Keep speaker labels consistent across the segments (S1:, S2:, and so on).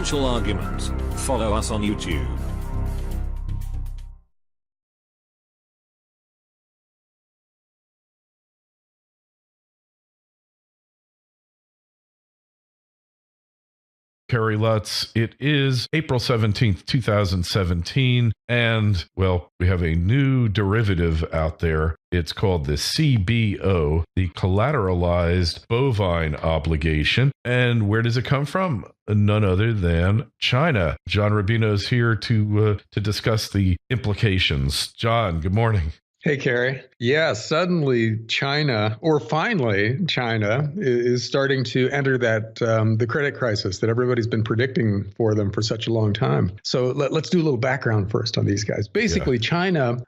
S1: financial argument. Follow us on YouTube.
S2: Kerry Lutz. It is April 17th, 2017, and, well, we have a new derivative out there. It's called the CBO, the Collateralized Bovine Obligation. And where does it come from? None other than China. John Rubino is here to discuss the implications. John, good morning.
S3: Hey, Kerry. Yeah, suddenly China, or finally China, is starting to enter that the credit crisis that everybody's been predicting for them for such a long time. So let's do a little background first on these guys. Basically, China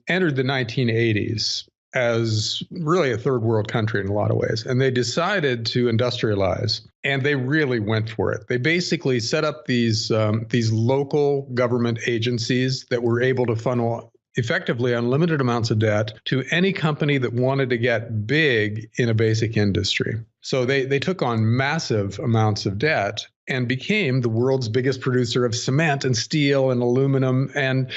S3: entered the 1980s as really a third world country in a lot of ways. And they decided to industrialize, and they really went for it. They basically set up these local government agencies that were able to funnel effectively unlimited amounts of debt to any company that wanted to get big in a basic industry. So they took on massive amounts of debt and became the world's biggest producer of cement and steel and aluminum, and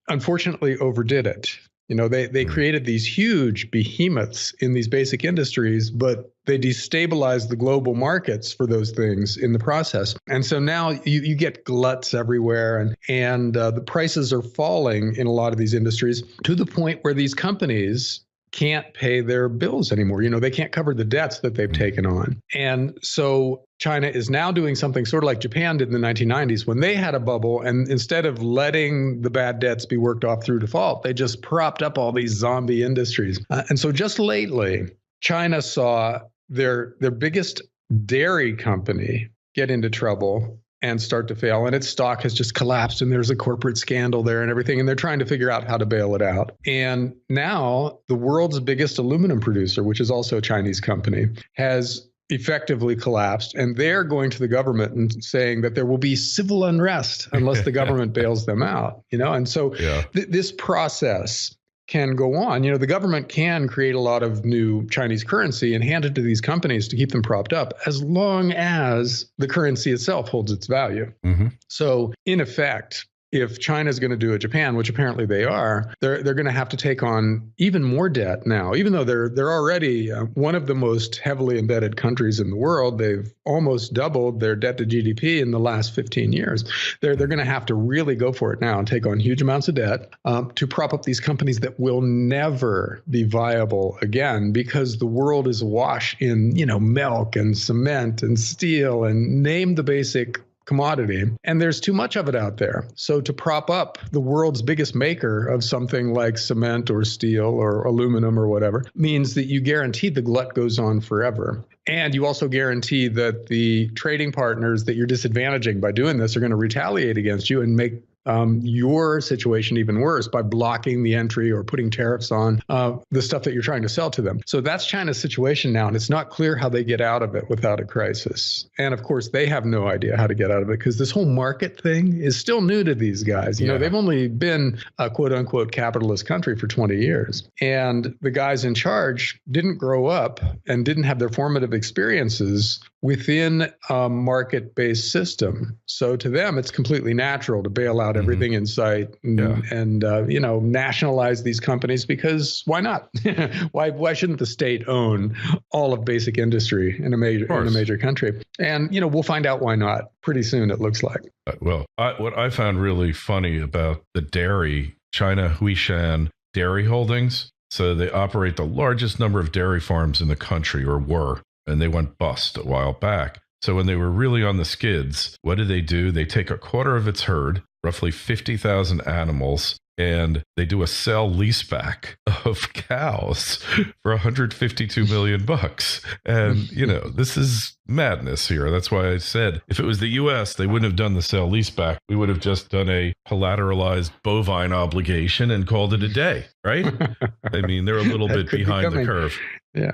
S3: unfortunately overdid it. You know, they created these huge behemoths in these basic industries, but they destabilized the global markets for those things in the process. And so now you get gluts everywhere, and the prices are falling in a lot of these industries to the point where these companies can't pay their bills anymore. You know, they can't cover the debts that they've taken on. And so China is now doing something sort of like Japan did in the 1990s when they had a bubble, and instead of letting the bad debts be worked off through default, they just propped up all these zombie industries. And so just lately, China saw their biggest dairy company get into trouble and start to fail, and its stock has just collapsed, and there's a corporate scandal there and everything, and they're trying to figure out how to bail it out. And now the world's biggest aluminum producer, which is also a Chinese company, has effectively collapsed, and they're going to the government and saying that there will be civil unrest unless the government bails them out. You know, and so this process can go on. You know, the government can create a lot of new Chinese currency and hand it to these companies to keep them propped up, as long as the currency itself holds its value. Mm-hmm. So in effect, if China's going to do a Japan, which apparently they are, they're going to have to take on even more debt now, even though they're already one of the most heavily indebted countries in the world. They've almost doubled their debt to GDP in the last 15 years. They're going to have to really go for it now and take on huge amounts of debt to prop up these companies that will never be viable again, because the world is awash in, you know, milk and cement and steel and name the basic commodity, and there's too much of it out there. So to prop up the world's biggest maker of something like cement or steel or aluminum or whatever means that you guarantee the glut goes on forever. And you also guarantee that the trading partners that you're disadvantaging by doing this are going to retaliate against you and make your situation even worse by blocking the entry or putting tariffs on the stuff that you're trying to sell to them. So that's China's situation now, and it's not clear how they get out of it without a crisis. And of course, they have no idea how to get out of it, because this whole market thing is still new to these guys. You know, they've only been a quote unquote capitalist country for 20 years. And the guys in charge didn't grow up and didn't have their formative experiences within a market-based system. So to them, it's completely natural to bail out everything in sight and you know, nationalize these companies, because why not? why shouldn't the state own all of basic industry in a major country? And, you know, we'll find out why not pretty soon, it looks like.
S2: Well, what I found really funny about the dairy, China Huishan Dairy Holdings, so they operate the largest number of dairy farms in the country, or were, and they went bust a while back. So when they were really on the skids, what do? They take a quarter of its herd, roughly 50,000 animals, and they do a sell leaseback of cows for $152 million. And, you know, this is madness here. That's why I said if it was the U.S., they wouldn't have done the sell leaseback. We would have just done a collateralized bovine obligation and called it a day, right? I mean, they're a little bit behind the curve.
S3: Yeah.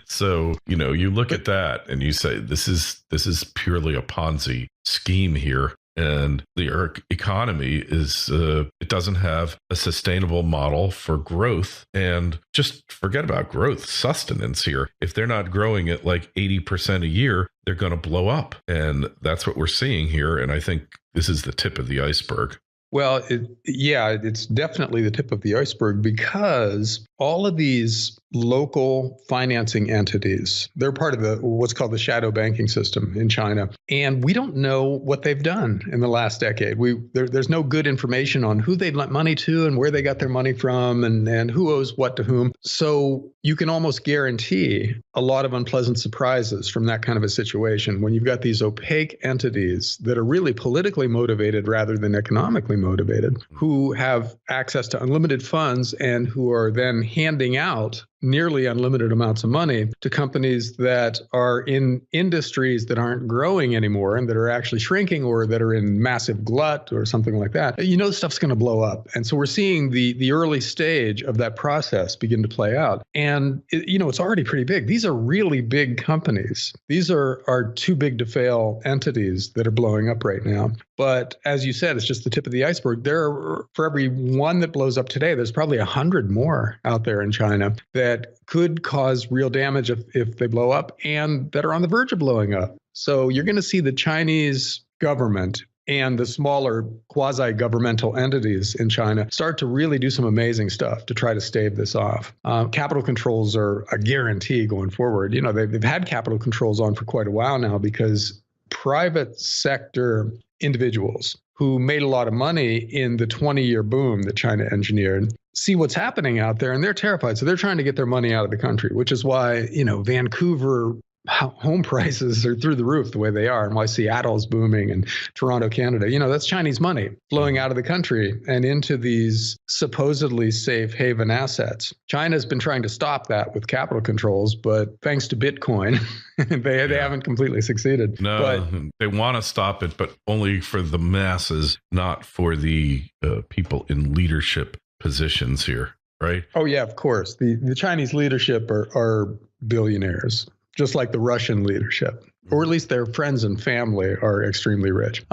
S2: So, you know, you look at that and you say, this is purely a Ponzi scheme here. And the economy is, it doesn't have a sustainable model for growth. And just forget about growth, sustenance here. If they're not growing at like 80% a year, they're going to blow up. And that's what we're seeing here. And I think this is the tip of the iceberg.
S3: Well, it's definitely the tip of the iceberg because all of these local financing entities, they're part of what's called the shadow banking system in China. And we don't know what they've done in the last decade. There's no good information on who they've lent money to and where they got their money from and who owes what to whom. So you can almost guarantee a lot of unpleasant surprises from that kind of a situation when you've got these opaque entities that are really politically motivated rather than economically motivated, who have access to unlimited funds and who are then handing out nearly unlimited amounts of money to companies that are in industries that aren't growing anymore and that are actually shrinking or that are in massive glut or something like that. Stuff's going to blow up. And so we're seeing the early stage of that process begin to play out. And it's already pretty big. These are really big companies. These are too big to fail entities that are blowing up right now. But as you said, it's just the tip of the iceberg. For every one that blows up today, there's probably 100 more out there in China that could cause real damage if they blow up and that are on the verge of blowing up. So you're going to see the Chinese government and the smaller quasi-governmental entities in China start to really do some amazing stuff to try to stave this off. Capital controls are a guarantee going forward. They've had capital controls on for quite a while now because private sector individuals who made a lot of money in the 20-year boom that China engineered see what's happening out there and they're terrified. So they're trying to get their money out of the country, which is why, Vancouver home prices are through the roof the way they are and why Seattle's booming and Toronto, Canada. That's Chinese money flowing out of the country and into these supposedly safe haven assets. China's been trying to stop that with capital controls, but thanks to Bitcoin, they haven't completely succeeded.
S2: No, they want to stop it, but only for the masses, not for the people in leadership positions here, right?
S3: Oh, yeah, of course. The Chinese leadership are billionaires, just like the Russian leadership, or at least their friends and family are extremely rich.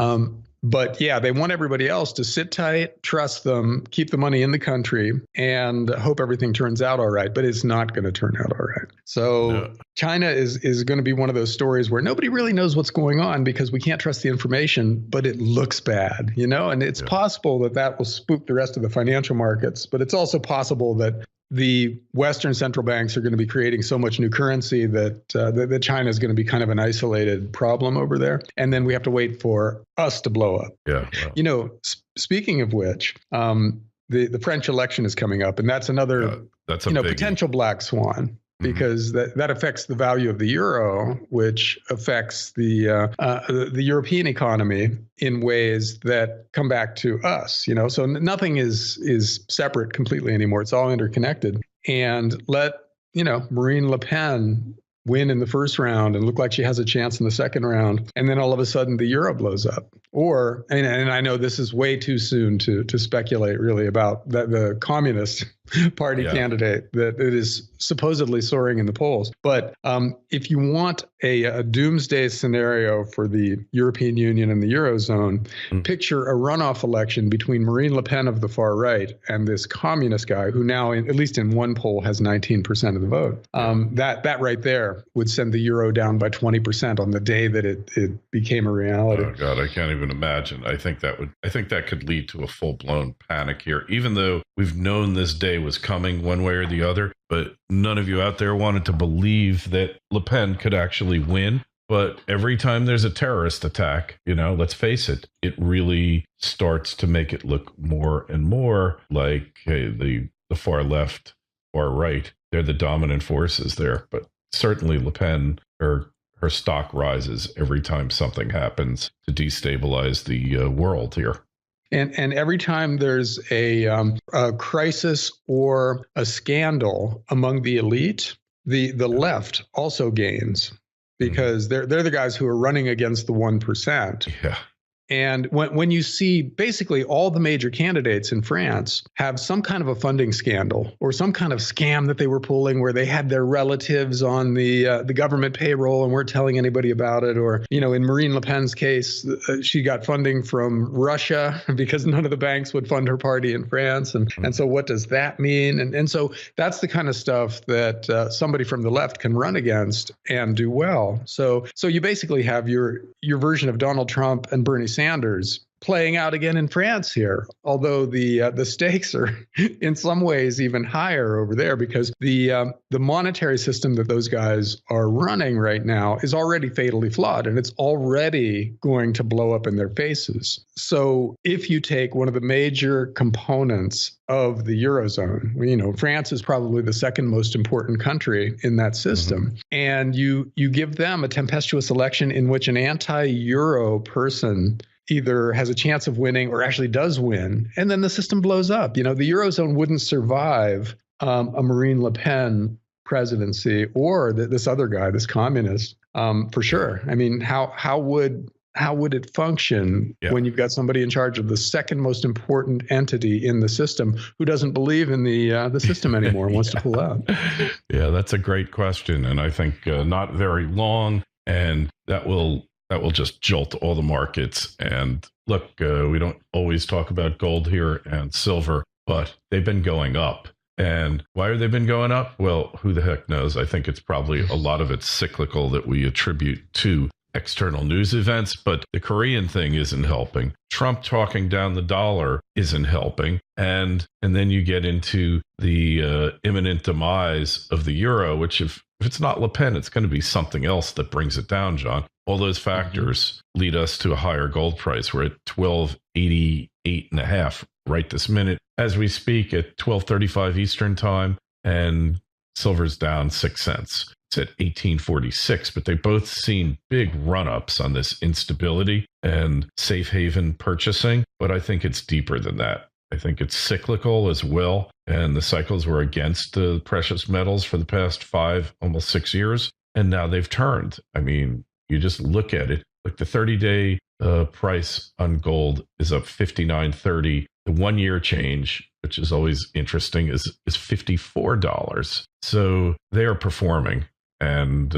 S3: But yeah, they want everybody else to sit tight, trust them, keep the money in the country, and hope everything turns out all right. But it's not going to turn out all right. So China is going to be one of those stories where nobody really knows what's going on because we can't trust the information, but it looks bad, and it's possible that will spook the rest of the financial markets. But it's also possible that the Western central banks are going to be creating so much new currency that China is going to be kind of an isolated problem over there. And then we have to wait for us to blow up.
S2: Yeah. Wow.
S3: Speaking of which, the French election is coming up, and that's another
S2: that's a
S3: potential black swan. Because that affects the value of the euro, which affects the European economy in ways that come back to us. So nothing is separate completely anymore. It's all interconnected. And let Marine Le Pen win in the first round and look like she has a chance in the second round, and then all of a sudden the euro blows up. Or, and I know this is way too soon to speculate really about the Communist Party candidate that it is supposedly soaring in the polls. But if you want a doomsday scenario for the European Union and the Eurozone, picture a runoff election between Marine Le Pen of the far right and this communist guy who now, at least in one poll, has 19% of the vote. That right there would send the euro down by 20% on the day that it became a reality.
S2: Oh God, I can't even imagine. I think that could lead to a full-blown panic here, even though we've known this day was coming one way or the other, but none of you out there wanted to believe that Le Pen could actually win. But every time there's a terrorist attack, let's face it, it really starts to make it look more and more like the far left, far right. They're the dominant forces there. But certainly Le Pen, her stock rises every time something happens to destabilize the world here.
S3: And every time there's a crisis or a scandal among the elite, the left also gains because they're the guys who are running against the 1%.
S2: Yeah.
S3: And when you see basically all the major candidates in France have some kind of a funding scandal or some kind of scam that they were pulling where they had their relatives on the government payroll and weren't telling anybody about it, or in Marine Le Pen's case, she got funding from Russia because none of the banks would fund her party in France, and so what does that mean? And so that's the kind of stuff that somebody from the left can run against and do well. So you basically have your version of Donald Trump and Bernie Sanders playing out again in France here, although the stakes are in some ways even higher over there because the monetary system that those guys are running right now is already fatally flawed and it's already going to blow up in their faces. So if you take one of the major components of the Eurozone, France is probably the second most important country in that system, and you give them a tempestuous election in which an anti-Euro person either has a chance of winning or actually does win, and then the system blows up. The Eurozone wouldn't survive a Marine Le Pen presidency or this other guy, this communist, for sure. I mean, how would it function when you've got somebody in charge of the second most important entity in the system who doesn't believe in the system anymore and wants to pull out?
S2: Yeah, that's a great question, and I think not very long, and that will just jolt all the markets. And look, we don't always talk about gold here and silver, but they've been going up. And why have they been going up? Well, who the heck knows? I think it's probably a lot of it's cyclical that we attribute to external news events, but the Korean thing isn't helping. Trump talking down the dollar isn't helping. And then you get into the imminent demise of the euro, which if it's not Le Pen, it's going to be something else that brings it down, John. All those factors lead us to a higher gold price. We're at 1288.5 right this minute as we speak at 12:35 Eastern time, and silver's down 6 cents. It's at 1846, but they've both seen big run-ups on this instability and safe haven purchasing, but I think it's deeper than that. I think it's cyclical as well, and the cycles were against the precious metals for the past 5, almost 6 years, and now they've turned. I mean, you just look at it, like the 30-day price on gold is up 59.30. The 1 year change, which is always interesting, is $54. So they are performing, and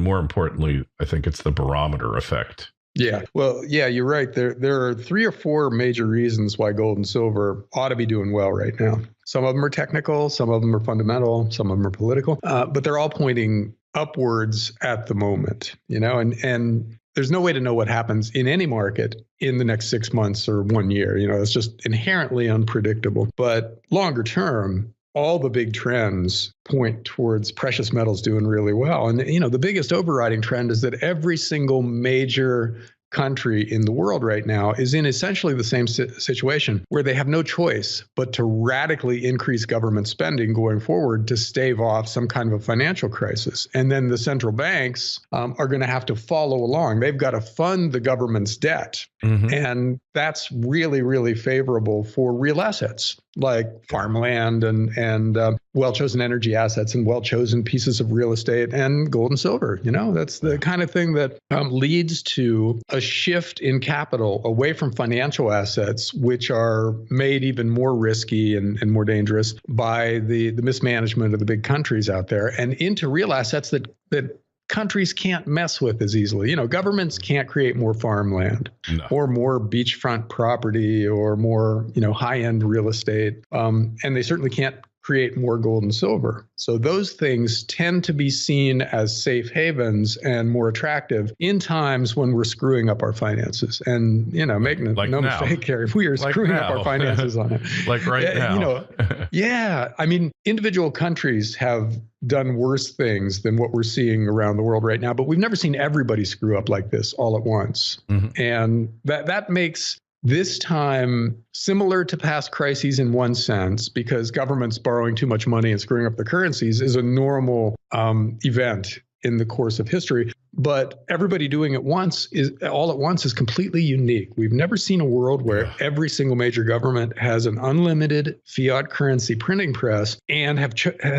S2: more importantly, I think it's the barometer effect.
S3: Yeah, well, yeah, you're right. There are 3 or 4 major reasons why gold and silver ought to be doing well right now. Some of them are technical, some of them are fundamental, some of them are political, but they're all pointing upwards at the moment, and there's no way to know what happens in any market in the next 6 months or 1 year. It's just inherently unpredictable. But longer term, all the big trends point towards precious metals doing really well. And, the biggest overriding trend is that every single major country in the world right now is in essentially the same situation where they have no choice but to radically increase government spending going forward to stave off some kind of a financial crisis. And then the central banks are going to have to follow along. They've got to fund the government's debt. And that's really, really favorable for real assets like farmland and well-chosen energy assets and well-chosen pieces of real estate and gold and silver. That's the kind of thing that leads to a shift in capital away from financial assets, which are made even more risky and more dangerous by the mismanagement of the big countries out there, and into real assets that countries can't mess with as easily. Governments can't create more farmland or more beachfront property or more, high-end real estate. And they certainly can't create more gold and silver. So those things tend to be seen as safe havens and more attractive in times when we're screwing up our finances. And, making no mistake, Gary, we are screwing up our finances on it.
S2: Like right now.
S3: Yeah. I mean, individual countries have done worse things than what we're seeing around the world right now, but we've never seen everybody screw up like this all at once. And that makes this time similar to past crises in one sense, because governments borrowing too much money and screwing up the currencies is a normal event in the course of history. But everybody doing it all at once is completely unique. We've never seen a world where every single major government has an unlimited fiat currency printing press and have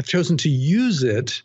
S3: chosen to use it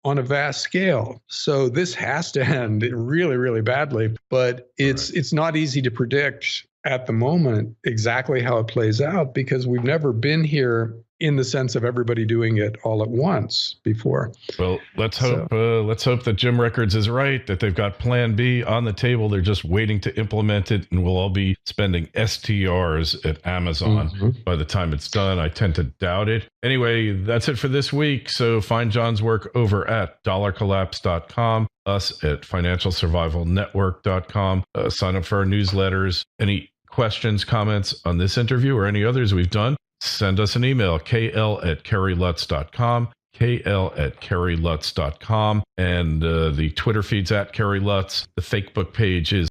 S3: on a vast scale. So this has to end really, really badly. But it's not easy to predict at the moment exactly how it plays out, because we've never been here in the sense of everybody doing it all at once before.
S2: Well, let's hope that Jim Records is right, that they've got Plan B on the table. They're just waiting to implement it, and we'll all be spending STRs at Amazon by the time it's done. I tend to doubt it. Anyway, that's it for this week. So find John's work over at dollarcollapse.com, us at financialsurvivalnetwork.com. Sign up for our newsletters. Any questions, comments on this interview or any others we've done, send us an email, kl@kerrylutz.com, kl@kerrylutz.com, and the Twitter feed's at Kerry Lutz. The Facebook page is